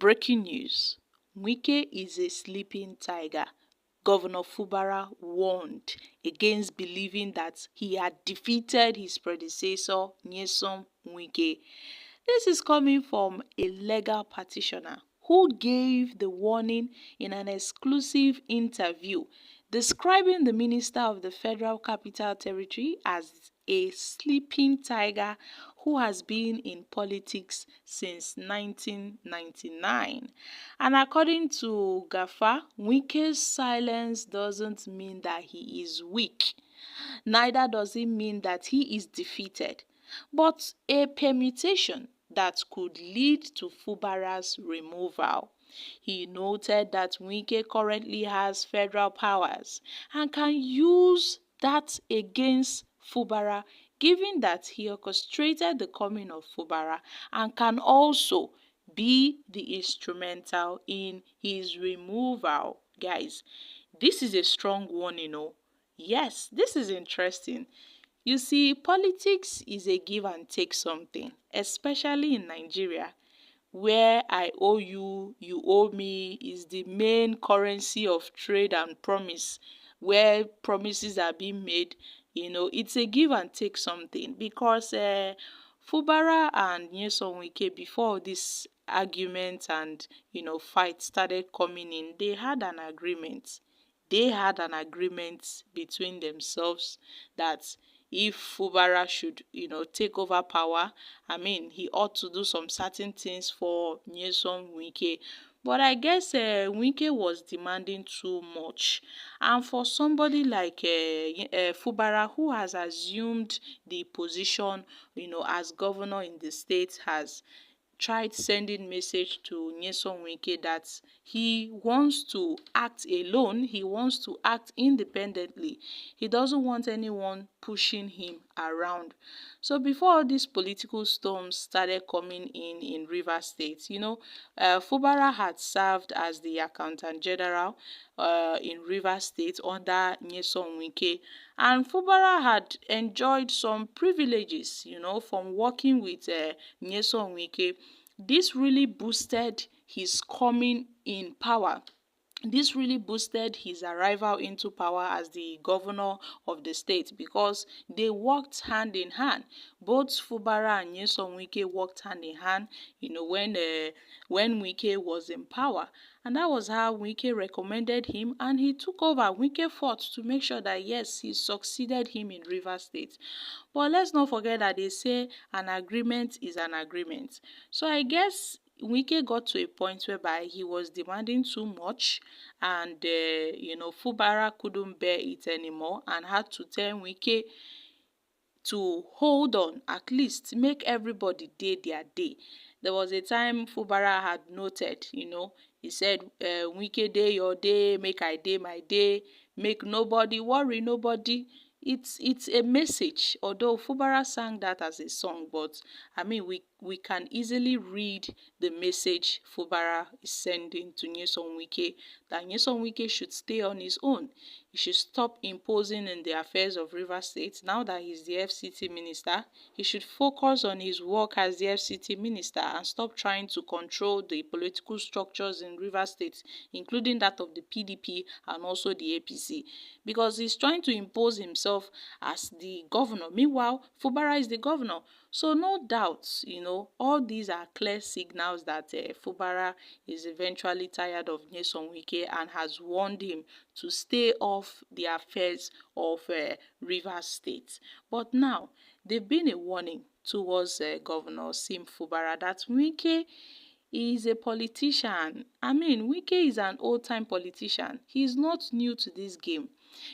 Breaking news. Wike is a sleeping tiger. Governor Fubara warned against believing that he had defeated his predecessor, Nyesom Wike. This is coming from a legal practitioner who gave the warning in an exclusive interview, describing the minister of the Federal Capital Territory as a sleeping tiger who has been in politics since 1999. And according to Gaffa, Wike's silence doesn't mean that he is weak. Neither does it mean that he is defeated, but a permutation that could lead to Fubara's removal. He noted that Wike currently has federal powers and can use that against Fubara, given that he orchestrated the coming of Fubara and can also be the instrumental in his removal. Guys, this is a strong warning, oh. Yes, this is interesting. You see, politics is a give and take something, especially in Nigeria, where I owe you, you owe me is the main currency of trade and promise, where promises are being made. It's a give and take something because Fubara and Nyesom Wike, before this argument and fight started coming in, they had an agreement between themselves that if Fubara should, take over power, I mean, he ought to do some certain things for Nyesom Wike. But I guess Wike was demanding too much. And for somebody like Fubara, who has assumed the position, as governor in the state, has tried sending message to Nyesom Wike that he wants to act alone, he wants to act independently. He doesn't want anyone pushing him around. So before all these political storms started coming in Rivers State, Fubara had served as the accountant general in Rivers State under Nyesom Wike, and Fubara had enjoyed some privileges, from working with Nyesom Wike. This really boosted his coming in power. This really boosted his arrival into power as the governor of the state because they worked hand in hand. Both Fubara and Nyesom Wike worked hand in hand, when Wike was in power. And that was how Wike recommended him, and he took over. Wike fought to make sure that, yes, he succeeded him in Rivers State. But let's not forget that they say an agreement is an agreement. So I guess Wike got to a point whereby he was demanding too much, and Fubara couldn't bear it anymore and had to tell Wike to hold on, at least make everybody day their day. There was a time Fubara had noted, he said, Wike day your day, make I day my day, make nobody worry nobody. It's a message, although Fubara sang that as a song, but I mean we can easily read the message Fubara is sending to Nyesom Wike, that Nyesom Wike should stay on his own. He should stop imposing in the affairs of Rivers State. Now that he's the FCT minister, he should focus on his work as the FCT minister and stop trying to control the political structures in Rivers State, including that of the PDP and also the APC, because he's trying to impose himself as the governor. Meanwhile, Fubara is the governor. So no doubt, all these are clear signals that Fubara is eventually tired of Nyesom Wike and has warned him to stay off the affairs of Rivers State. But now, there's been a warning towards Governor Sim Fubara that Wike is a politician. I mean, Wike is an old-time politician. He is not new to this game.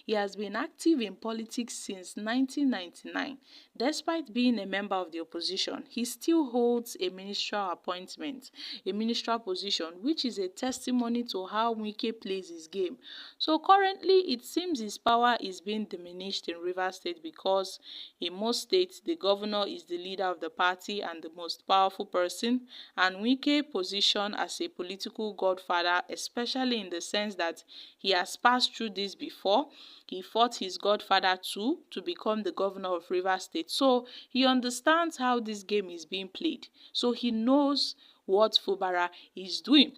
He has been active in politics since 1999. Despite being a member of the opposition, he still holds a ministerial appointment, a ministerial position, which is a testimony to how Wike plays his game. So currently, it seems his power is being diminished in Rivers State because in most states, the governor is the leader of the party and the most powerful person, and Wike position as a political godfather, especially in the sense that he has passed through this before. He fought his godfather too to become the governor of Rivers State. So he understands how this game is being played. So he knows what Fubara is doing.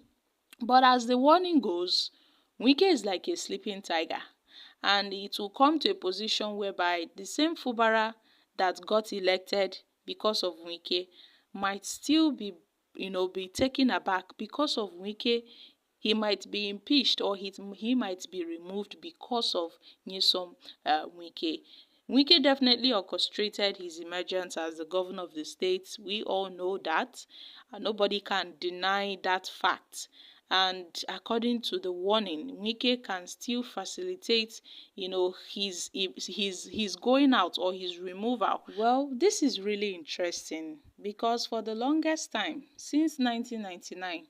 But as the warning goes, Wike is like a sleeping tiger, and it will come to a position whereby the same Fubara that got elected because of Wike might still be, be taken aback because of Wike. He might be impeached, or he might be removed because of Nyesom Wike. Wike definitely orchestrated his emergence as the governor of the state. We all know that. Nobody can deny that fact. And according to the warning, Wike can still facilitate, his going out or his removal. Well, this is really interesting because for the longest time, since 1999,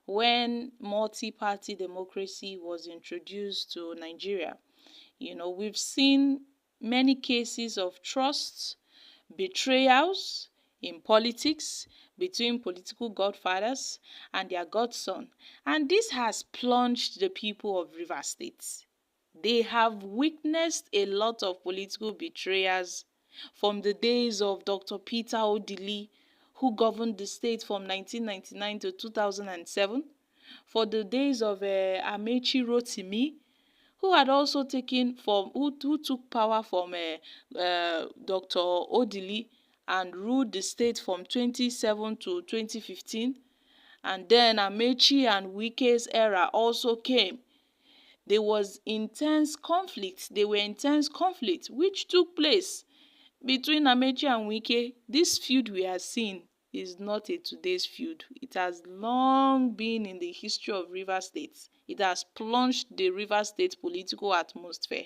when multi-party democracy was introduced to Nigeria, we've seen many cases of trust, betrayals in politics between political godfathers and their godson. And this has plunged the people of Rivers State. They have witnessed a lot of political betrayers from the days of Dr. Peter Odili, who governed the state from 1999 to 2007, for the days of Amechi Rotimi, who had also taken from who took power from Dr. Odili and ruled the state from 2007 to 2015. And then Amechi and Wike's era also came. There was intense conflict. There were intense conflicts which took place between Amechi and Wike. This feud we are seeing is not a today's feud. It has long been in the history of Rivers State. It has plunged the Rivers State political atmosphere.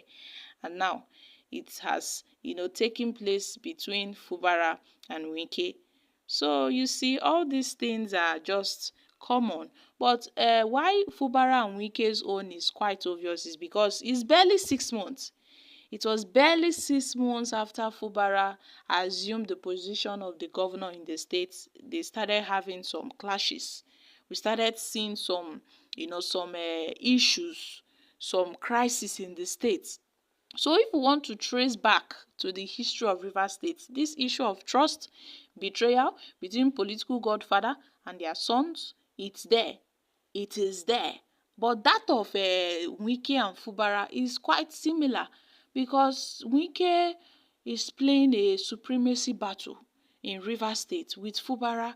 And now it has, taken place between Fubara and Wike. So you see, all these things are just common. But why Fubara and Wike's own is quite obvious is because it's barely 6 months. It was barely 6 months after Fubara assumed the position of the governor in the state, they started having some clashes. We started seeing some issues, some crisis in the state. So if we want to trace back to the history of Rivers State, this issue of trust, betrayal between political godfather and their sons, it's there. It is there. But that of Wike and Fubara is quite similar because Wike is playing a supremacy battle in Rivers State with Fubara.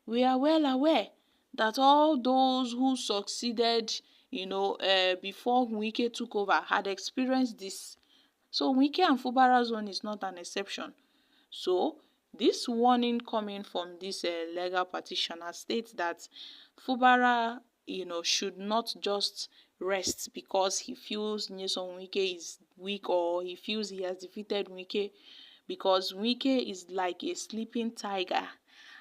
We are well aware that all those who succeeded, before Wike took over had experienced this. So Wike and Fubara's one is not an exception. So this warning coming from this legal petitioner states that Fubara, should not just rest because he feels Nyesom Wike is weak or he feels he has defeated Wike, because Wike is like a sleeping tiger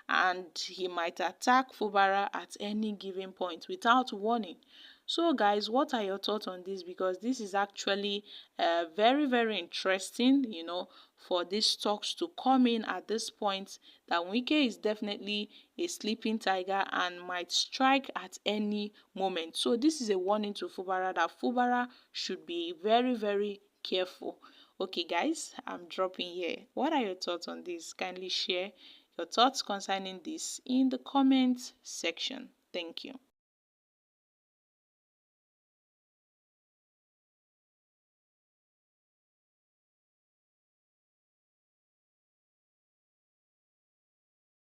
and he might attack Fubara at any given point without warning. So guys, what are your thoughts on this? Because this is actually very, very interesting, for these talks to come in at this point, that Wike is definitely a sleeping tiger and might strike at any moment. So this is a warning to Fubara that Fubara should be very, very careful. Okay guys, I'm dropping here. What are your thoughts on this? Kindly share your thoughts concerning this in the comment section. Thank you.